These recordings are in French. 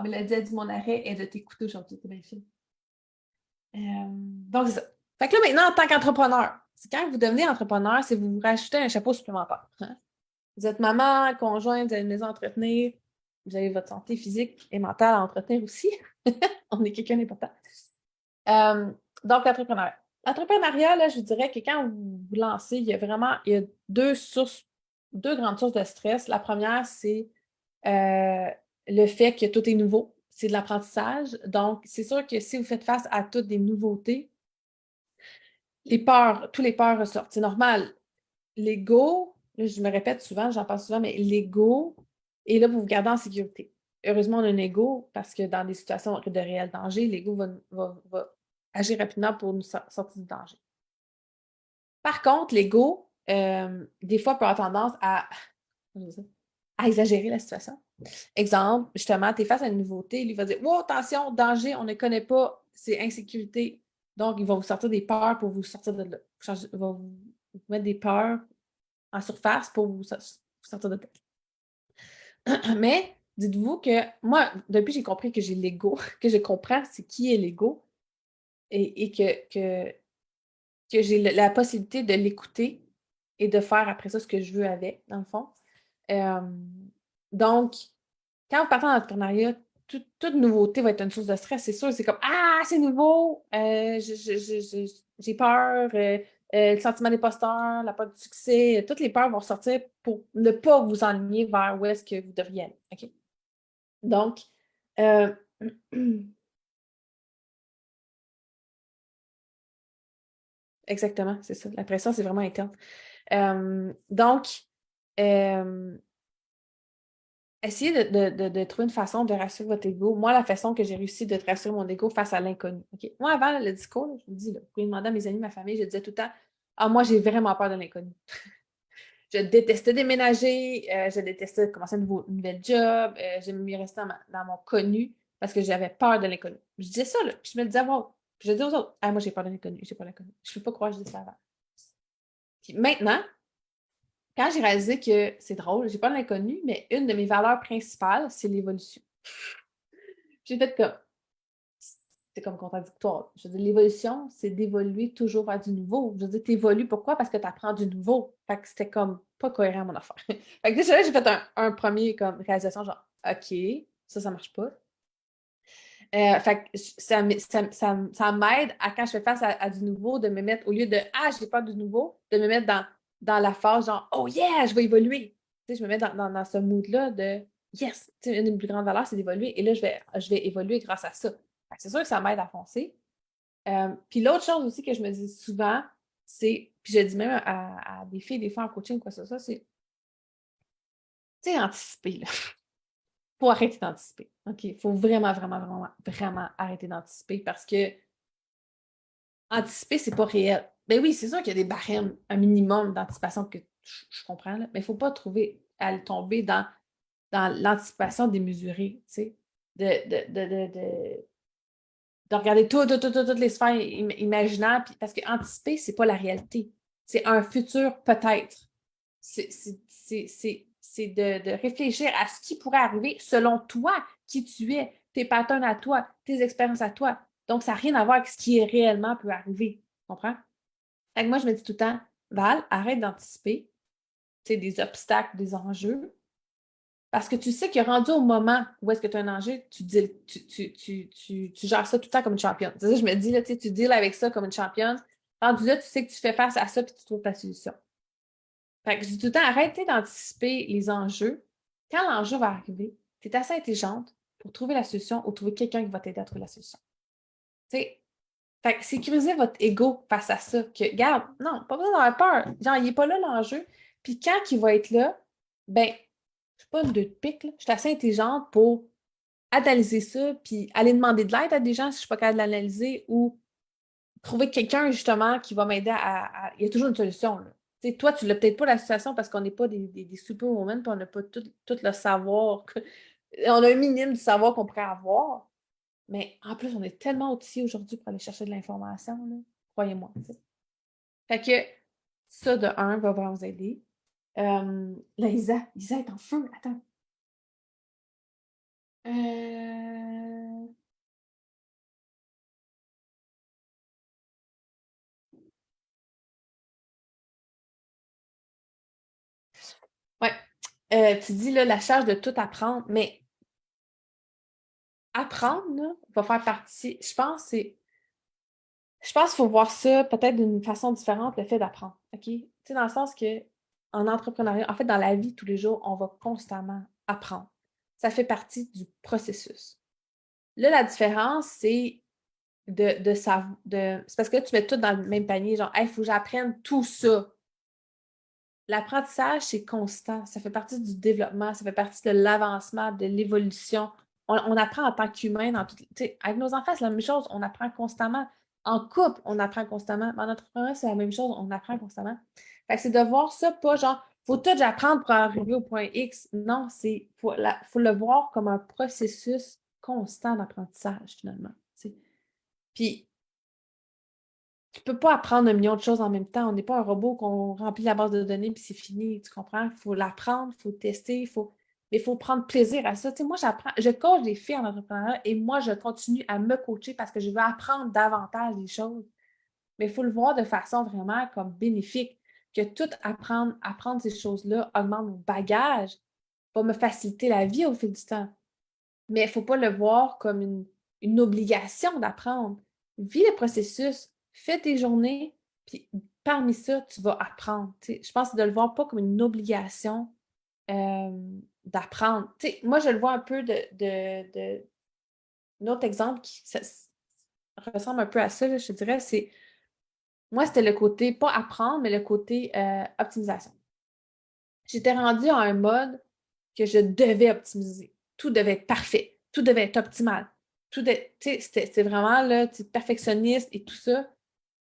Mélodie a dit mon arrêt est de t'écouter aujourd'hui. C'est bien le film. Donc, c'est ça. Fait que là, maintenant, en tant qu'entrepreneur, c'est quand vous devenez entrepreneur, c'est vous vous rajoutez un chapeau supplémentaire. Hein? Vous êtes maman, conjointe, vous avez une maison à entretenir, vous avez votre santé physique et mentale à entretenir aussi. On est quelqu'un d'important. Euh, donc, l'entrepreneuriat. L'entrepreneuriat, là, je vous dirais que quand vous vous lancez, il y a deux grandes sources de stress. La première, c'est le fait que tout est nouveau. C'est de l'apprentissage. Donc, c'est sûr que si vous faites face à toutes des nouveautés, tous les peurs ressortent. C'est normal. L'ego, là, je me répète souvent, j'en parle souvent, mais l'ego est là pour vous garder en sécurité. Heureusement, on a un ego parce que dans des situations de réel danger, l'ego va agir rapidement pour nous sortir du danger. Par contre, l'ego, des fois, peut avoir tendance à exagérer la situation. Exemple, justement, tu es face à une nouveauté, lui va dire wow, attention, danger, on ne connaît pas, c'est insécurité. Donc, il va vous sortir des peurs pour vous sortir de là. Il va vous mettre des peurs en surface pour vous sortir de là. Mais dites-vous que moi, depuis j'ai compris que j'ai l'ego, que je comprends c'est qui est l'ego et que j'ai la possibilité de l'écouter et de faire après ça ce que je veux avec, dans le fond. Euh, donc, quand vous partez en entrepreneuriat, toute nouveauté va être une source de stress, c'est sûr. C'est comme ah, c'est nouveau, j'ai peur, le sentiment d'imposteur, la peur du succès, toutes les peurs vont sortir pour ne pas vous enligner vers où est-ce que vous devriez aller. OK? Donc, euh, exactement, c'est ça. La pression, c'est vraiment interne. Donc, euh, essayez de trouver une façon de rassurer votre ego. Moi, la façon que j'ai réussi de rassurer mon ego face à l'inconnu. OK? Moi, avant le discours, là, je vous dis, là, vous pouvez demander à mes amis, ma famille, je disais tout le temps, ah, moi, j'ai vraiment peur de l'inconnu. Je détestais déménager, je détestais commencer un nouvel job, j'aimais mieux rester dans mon connu parce que j'avais peur de l'inconnu. Je disais ça, là, puis je me disais, wow, puis je disais aux autres, ah, moi, j'ai peur de l'inconnu, j'ai peur de l'inconnu. Je ne peux pas croire que je dis ça avant. Puis maintenant, quand j'ai réalisé que c'est drôle, j'ai peur de l'inconnu, mais une de mes valeurs principales, c'est l'évolution. J'ai fait comme, c'est comme contradictoire. Je veux dire, l'évolution, c'est d'évoluer toujours vers du nouveau. Je veux dire, t'évolues pourquoi? Parce que tu apprends du nouveau. Fait que c'était comme pas cohérent mon affaire. Fait que déjà, j'ai fait un premier comme réalisation, genre, OK, ça marche pas. Fait que ça m'aide à quand je fais face à du nouveau, de me mettre, au lieu de ah, j'ai peur du nouveau, de me mettre dans la phase genre oh yeah, je vais évoluer. Tu sais, je me mets dans ce mood-là de yes, tu sais, une de mes plus grandes valeurs, c'est d'évoluer. Et là, je vais évoluer grâce à ça. Fait que c'est sûr que ça m'aide à foncer. Puis l'autre chose aussi que je me dis souvent, puis je dis même à des filles, des fois en coaching, quoi, ça, c'est, tu sais, anticiper, là. Faut arrêter d'anticiper. OK? Il faut vraiment, vraiment, vraiment, vraiment arrêter d'anticiper parce que anticiper, c'est pas réel. Ben oui, c'est sûr qu'il y a des barèmes, un minimum d'anticipation que je comprends, là, mais il ne faut pas trouver à tomber dans l'anticipation démesurée, tu sais, de regarder toutes les sphères imaginables, parce que anticiper, c'est pas la réalité. C'est un futur peut-être. C'est de réfléchir à ce qui pourrait arriver selon toi, qui tu es, tes patterns à toi, tes expériences à toi. Donc, ça n'a rien à voir avec ce qui est réellement peut arriver. Tu comprends? Fait que moi, je me dis tout le temps, Val, arrête d'anticiper des obstacles, des enjeux, parce que tu sais que rendu au moment où est-ce que tu as un enjeu, tu gères ça tout le temps comme une championne. C'est ça, je me dis, là, tu deals avec ça comme une championne. Rendu là, tu sais que tu fais face à ça et tu trouves ta solution. Fait que je dis tout le temps, arrêtez d'anticiper les enjeux. Quand l'enjeu va arriver, tu es assez intelligente pour trouver la solution ou trouver quelqu'un qui va t'aider à trouver la solution. Tu sais, fait que sécurisez votre ego face à ça. Que, regarde, non, pas besoin d'avoir peur. Genre, il n'est pas là l'enjeu. Puis quand il va être là, ben, je suis pas une deux de pique, là. Je suis assez intelligente pour analyser ça, puis aller demander de l'aide à des gens si je ne suis pas capable de l'analyser ou trouver quelqu'un, justement, qui va m'aider Il y a toujours une solution, là. Tu sais, toi, tu l'as peut-être pas la situation parce qu'on n'est pas des superwomen, puis on n'a pas tout le savoir. On a un minimum du savoir qu'on pourrait avoir. Mais en plus, on est tellement outillés aujourd'hui pour aller chercher de l'information, là. Croyez-moi. T'sais. Fait que ça, de un, va vraiment vous aider. Là, Lisa est en feu. Attends. Euh... Ouais. Tu dis là, la charge de tout apprendre, mais apprendre, là, va faire partie. Je pense qu'il faut voir ça peut-être d'une façon différente, le fait d'apprendre. OK? Tu sais, dans le sens que en entrepreneuriat, en fait, dans la vie tous les jours, on va constamment apprendre. Ça fait partie du processus. Là, la différence, c'est c'est parce que là, tu mets tout dans le même panier, genre, il faut que j'apprenne tout ça. L'apprentissage, c'est constant. Ça fait partie du développement, ça fait partie de l'avancement, de l'évolution. On apprend en tant qu'humain dans tout. Tu sais, avec nos enfants, c'est la même chose. On apprend constamment. En couple, on apprend constamment. En entrepreneur, c'est la même chose. On apprend constamment. Fait que c'est de voir ça, pas genre, faut tout apprendre pour arriver au point X. Non, faut le voir comme un processus constant d'apprentissage, finalement. Tu sais. Puis, tu peux pas apprendre un million de choses en même temps. On n'est pas un robot qu'on remplit la base de données puis c'est fini, tu comprends? Il faut l'apprendre, il faut tester, mais il faut prendre plaisir à ça. Tu sais, moi, je coach des filles en entrepreneuriat et moi, je continue à me coacher parce que je veux apprendre davantage des choses. Mais il faut le voir de façon vraiment comme bénéfique, que tout apprendre ces choses-là augmente mon bagage, va me faciliter la vie au fil du temps. Mais il ne faut pas le voir comme une obligation d'apprendre. Vis le processus, fais tes journées, puis parmi ça, tu vas apprendre. Tu sais, je pense que de le voir pas comme une obligation euh, d'apprendre. Tu sais, moi, je le vois un peu un autre exemple ressemble un peu à ça, là, je te dirais, c'est moi, c'était le côté, pas apprendre, mais le côté optimisation. J'étais rendue à un mode que je devais optimiser. Tout devait être parfait. Tout devait être optimal. C'était vraiment là, perfectionniste et tout ça.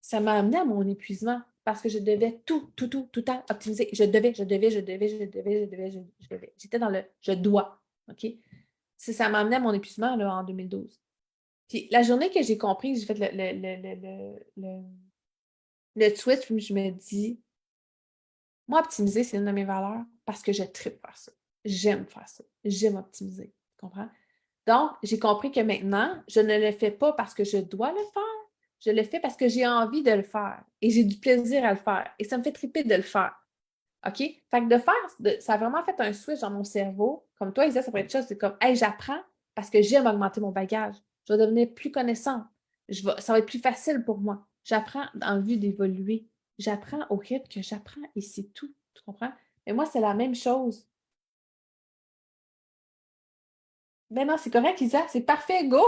Ça m'a amené à mon épuisement parce que je devais tout le temps optimiser. Je devais. J'étais dans le je dois. OK? Ça m'a amené à mon épuisement là, en 2012. Puis la journée que j'ai compris, que j'ai fait le switch, je me dis, moi, optimiser, c'est une de mes valeurs parce que je tripe faire ça. J'aime faire ça. J'aime optimiser. Tu comprends? Donc, j'ai compris que maintenant, je ne le fais pas parce que je dois le faire. Je le fais parce que j'ai envie de le faire et j'ai du plaisir à le faire. Et ça me fait triper de le faire. OK? Fait que ça a vraiment fait un switch dans mon cerveau. Comme toi, Isa, ça pourrait être chose, c'est comme, hey, j'apprends parce que j'aime augmenter mon bagage. Je vais devenir plus connaissante. Ça va être plus facile pour moi. J'apprends en vue d'évoluer. J'apprends au rythme que j'apprends et c'est tout. Tu comprends? Mais moi, c'est la même chose. Ben non, c'est correct, Isa, c'est parfait, go!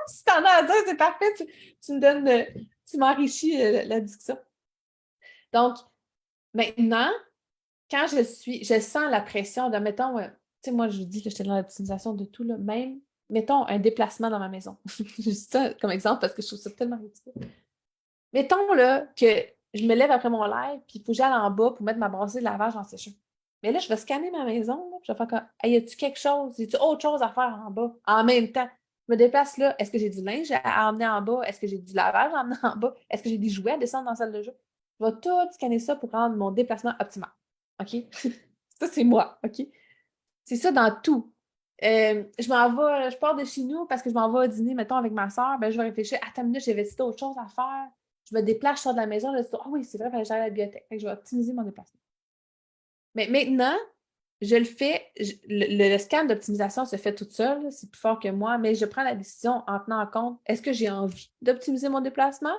Si t'en as à dire, c'est parfait, tu me donnes, tu m'enrichis la discussion. Donc, maintenant, quand je sens la pression de, mettons, tu sais, moi, je vous dis que j'étais dans l'optimisation de tout, là, même, mettons, un déplacement dans ma maison. Je dis ça comme exemple parce que je trouve ça tellement ridicule. Mettons, là, que je me lève après mon live, puis il faut que j'aille en bas pour mettre ma brassée de lavage en sécheuse. Mais là, je vais scanner ma maison, là, puis je vais faire comme, hey, y a-tu quelque chose? Y a-tu autre chose à faire en bas? En même temps, je me déplace là. Est-ce que j'ai du linge à emmener en bas? Est-ce que j'ai du lavage à emmener en bas? Est-ce que j'ai des jouets à descendre dans la salle de jeu? Je vais tout scanner ça pour rendre mon déplacement optimal. OK? Ça, c'est moi. OK? C'est ça dans tout. Je pars de chez nous parce que je m'en vais dîner, mettons, avec ma soeur. Ben, je vais réfléchir, attends une minute, j'avais autre chose à faire. Je me déplace, je sors de la maison, je dis, ah oui, c'est vrai, j'allais à la bibliothèque. Fait que je vais optimiser mon déplacement. Mais maintenant, je le fais, le scan d'optimisation se fait tout seul, c'est plus fort que moi, mais je prends la décision en tenant en compte, est-ce que j'ai envie d'optimiser mon déplacement?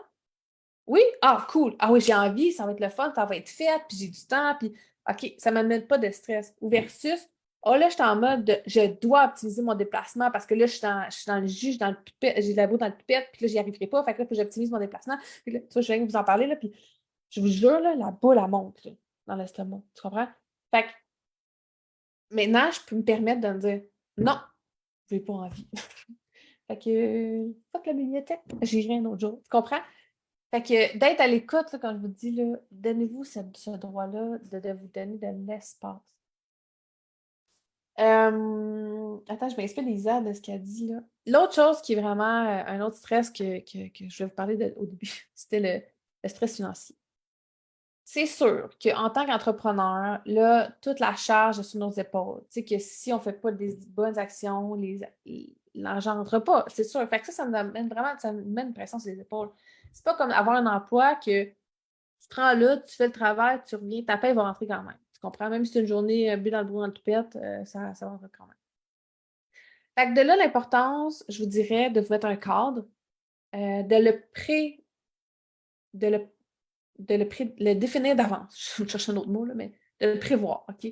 Oui? Ah, cool. Ah oui, j'ai envie, ça va être le fun, ça va être fait, puis j'ai du temps, puis OK, ça ne m'amène pas de stress. Ou versus, oh là, je suis en mode de, je dois optimiser mon déplacement parce que là, je suis dans le jus, je suis dans le pipette, j'ai de la boue dans le pipette, puis là, j'y arriverai pas, fait que là, il faut que j'optimise mon déplacement. Puis là, tu vois, je viens de vous en parler, là, puis je vous jure, là, la boule, elle monte, là, dans l'estomac. Tu comprends? Fait que maintenant, je peux me permettre de me dire, non, j'ai pas envie. Fait que, fuck la bibliothèque, j'irai un autre jour. Tu comprends? Fait que d'être à l'écoute, là, quand je vous dis, là, donnez-vous ce droit-là de vous donner de l'espace. Attends, je m'inspire Lisa de ce qu'elle dit là. L'autre chose qui est vraiment un autre stress que je vais vous parler au début, c'était le stress financier. c'est sûr qu'en tant qu'entrepreneur, là, toute la charge est sur nos épaules. Tu sais, que si on ne fait pas des bonnes actions, l'argent ne rentre pas. C'est sûr. Fait que ça me mène vraiment, ça me met une pression sur les épaules. C'est pas comme avoir un emploi que tu te rends là, tu fais le travail, tu reviens, ta paie va rentrer quand même. Tu comprends? Même si c'est une journée bu dans le bout dans le toupette, ça va rentrer quand même. Fait que de là, l'importance, je vous dirais, de vous mettre un cadre, de le pré, de le le définir d'avance. Je vais chercher un autre mot, là, mais de le prévoir, OK?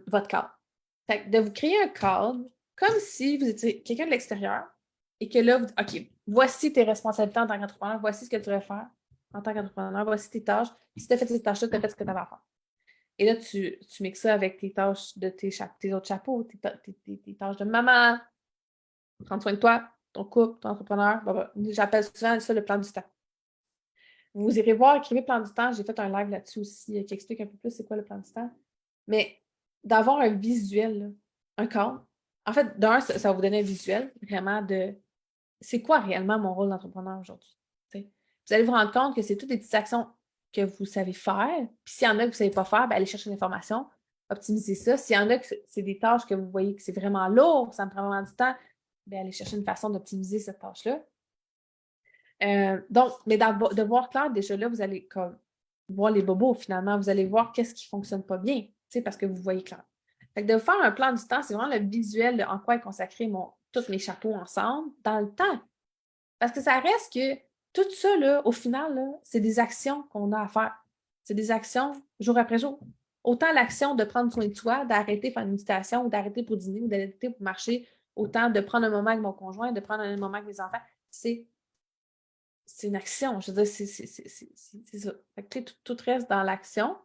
Votre cadre. Fait que de vous créer un cadre comme si vous étiez quelqu'un de l'extérieur et que là, OK, voici tes responsabilités en tant qu'entrepreneur, voici ce que tu devrais faire en tant qu'entrepreneur, voici tes tâches. Si tu as fait ces tâches-là, tu as fait ce que tu avais à faire. Et là, tu mixes ça avec tes tâches de tes autres chapeaux, tes tâches de maman, prendre soin de toi, ton couple, ton entrepreneur. J'appelle souvent ça le plan du temps. Vous irez voir, écrivez plan du temps. J'ai fait un live là-dessus aussi qui explique un peu plus c'est quoi le plan du temps. Mais d'avoir un visuel, là, un cadre. En fait, d'un, ça va vous donner un visuel vraiment de c'est quoi réellement mon rôle d'entrepreneur aujourd'hui. T'sais. Vous allez vous rendre compte que c'est toutes des petites actions que vous savez faire. Puis s'il y en a que vous ne savez pas faire, ben, allez chercher l'information, optimisez ça. S'il y en a que c'est des tâches que vous voyez que c'est vraiment lourd, ça me prend vraiment du temps, ben, allez chercher une façon d'optimiser cette tâche-là. Donc, mais de voir clair, déjà là, vous allez comme voir les bobos finalement. Vous allez voir qu'est-ce qui ne fonctionne pas bien, parce que vous voyez clair. Fait que de faire un plan du temps, c'est vraiment le visuel de en quoi est consacré tous mes chapeaux ensemble dans le temps. Parce que ça reste que tout ça, là, au final, là, c'est des actions qu'on a à faire. C'est des actions jour après jour. Autant l'action de prendre soin de soi, d'arrêter faire une méditation ou d'arrêter pour dîner ou d'arrêter pour marcher, autant de prendre un moment avec mon conjoint, de prendre un moment avec mes enfants. C'est une action. Je veux dire, c'est ça. Fait que, tout reste dans l'action.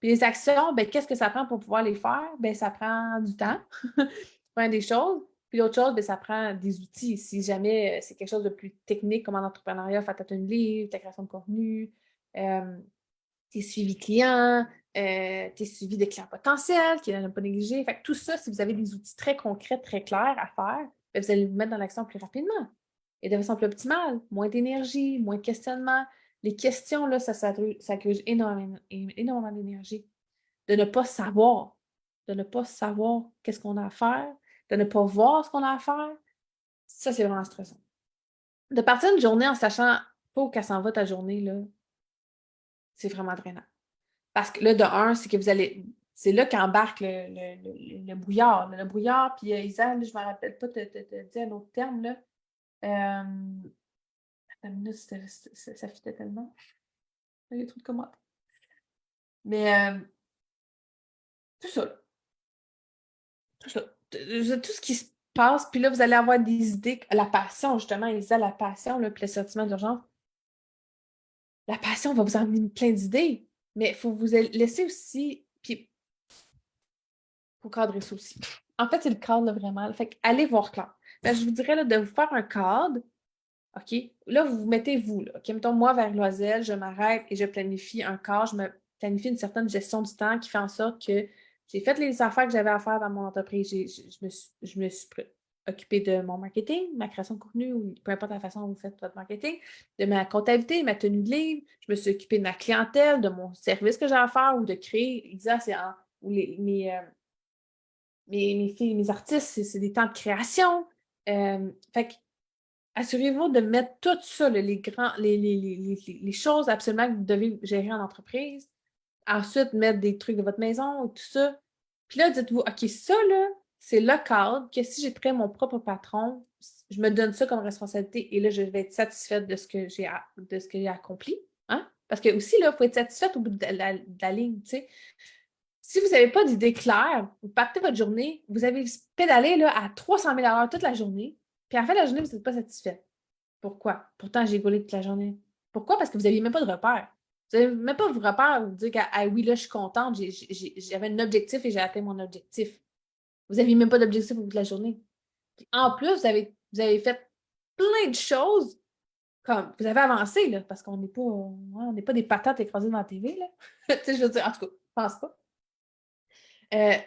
Puis les actions, ben, qu'est-ce que ça prend pour pouvoir les faire? Ben, ça prend du temps, ça prend des choses. Puis l'autre chose, ben, ça prend des outils. Si jamais c'est quelque chose de plus technique comme en entrepreneuriat, faire ta livre, ta création de contenu, tes suivis clients, tes suivis de clients potentiels, qui ne pas négliger. Fait que tout ça, si vous avez des outils très concrets, très clairs à faire, ben, vous allez vous mettre dans l'action plus rapidement et de façon plus optimale. Moins d'énergie, moins de questionnement. Les questions, là, ça accuse énormément, énormément d'énergie. De ne pas savoir. De ne pas savoir qu'est-ce qu'on a à faire. De ne pas voir ce qu'on a à faire. Ça, c'est vraiment stressant. De partir une journée en sachant pas où qu'elle s'en va ta journée, là, c'est vraiment drainant. Parce que là, de un, c'est que vous allez. C'est là qu'embarque le brouillard. Le brouillard, puis Isa, je ne me rappelle pas te dire un autre terme, là. La minute, ça fitait tellement. Il y a trop de commentaires. Mais tout ça, tout ça. Tout ce qui se passe, puis là, vous allez avoir des idées. La passion, justement, Isa, la passion, là, puis le sentiment d'urgence. La passion va vous emmener plein d'idées, mais il faut vous laisser aussi. Puis faut cadrer ça aussi. En fait, c'est le cadre, là, vraiment. Fait que allez voir clair. Fait que je vous dirais là, de vous faire un cadre. OK? Là, vous vous mettez vous. Là. OK? Mettons, moi, vers Loisel, je m'arrête et je planifie un cadre. Je me planifie une certaine gestion du temps qui fait en sorte que j'ai fait les affaires que j'avais à faire dans mon entreprise. Je me suis occupée de mon marketing, ma création de contenu, ou peu importe la façon dont vous faites votre marketing, de ma comptabilité, ma tenue de livre. Je me suis occupée de ma clientèle, de mon service que j'ai à faire ou de créer. Exact, c'est ou mes filles, mes artistes, c'est des temps de création. Fait que assurez-vous de mettre tout ça, là, les choses absolument que vous devez gérer en entreprise. Ensuite, mettre des trucs de votre maison et tout ça. Puis là, dites-vous, OK, ça, là, c'est le cadre que si j'étais mon propre patron, je me donne ça comme responsabilité et là, je vais être satisfaite de ce que j'ai accompli. Hein? Parce que aussi, là, il faut être satisfaite au bout de la ligne, tu sais. Si vous n'avez pas d'idée claire, vous partez votre journée, vous avez pédalé là, à 300 000 à l'heure toute la journée, puis à la fin de la journée, vous n'êtes pas satisfait. Pourquoi? Pourtant, j'ai gaulé toute la journée. Pourquoi? Parce que vous n'aviez même pas de repère. Vous n'avez même pas de repère où vous dire que ah, oui, là, je suis contente, j'avais un objectif et j'ai atteint mon objectif. Vous n'aviez même pas d'objectif au bout de la journée. Puis, en plus, vous avez fait plein de choses comme vous avez avancé, là, parce qu'on n'est pas des patates écrasées dans la TV, là. Tu sais, je veux dire, en tout cas, je pense pas.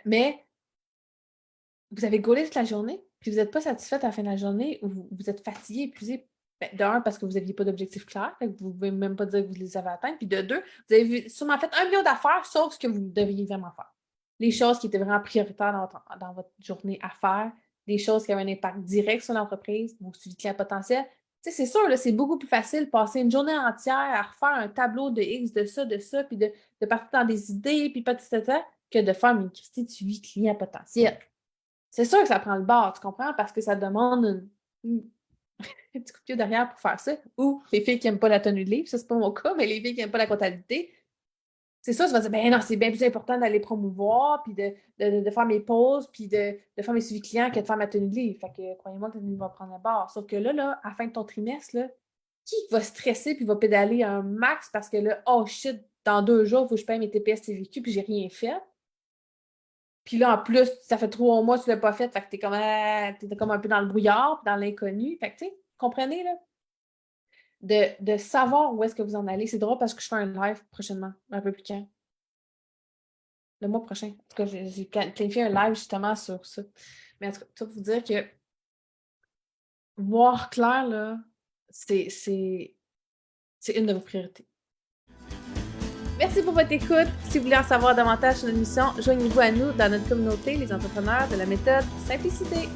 Mais vous avez gaulé toute la journée, puis vous n'êtes pas satisfaite à la fin de la journée, ou vous êtes fatigué, épuisé. Ben, de un, parce que vous n'aviez pas d'objectif clair, fait que vous ne pouvez même pas dire que vous les avez atteints. Puis de deux, vous avez sûrement fait 1 million d'affaires, sauf ce que vous devriez vraiment faire. Les choses qui étaient vraiment prioritaires dans votre journée à faire, des choses qui avaient un impact direct sur l'entreprise, vos suivis clients potentiels. Tu sais, c'est sûr, là, c'est beaucoup plus facile de passer une journée entière à refaire un tableau de X, de ça, puis de partir dans des idées, puis pas que de faire une Christie de suivi client potentiel. C'est sûr que ça prend le bord, tu comprends? Parce que ça demande un petit coup de pied derrière pour faire ça. Ou les filles qui n'aiment pas la tenue de livre, ça, c'est pas mon cas, mais les filles qui n'aiment pas la comptabilité, c'est ça, je vais dire, ben non, c'est bien plus important d'aller promouvoir, puis de faire mes pauses, puis de faire mes suivis clients que de faire ma tenue de livre. Fait que croyez-moi que la tenue de livre va prendre la barre. Sauf que là, à la fin de ton trimestre, là, qui va stresser puis va pédaler un max parce que là, oh shit, dans 2 jours, il faut que je paye mes TPS TVQ, puis j'ai rien fait. Puis là, en plus, ça fait 3 mois que tu l'as pas fait, fait que t'es comme un peu dans le brouillard, puis dans l'inconnu. Fait que, tu sais, comprenez, là? De savoir où est-ce que vous en allez. C'est drôle parce que je fais un live prochainement, un peu plus quand? Le mois prochain. En tout cas, j'ai planifié un live justement sur ça. Mais en tout cas, tout pour vous dire que voir clair, là, c'est une de vos priorités. Merci pour votre écoute. Si vous voulez en savoir davantage sur notre mission, joignez-vous à nous dans notre communauté, les entrepreneurs de la méthode Simplicité.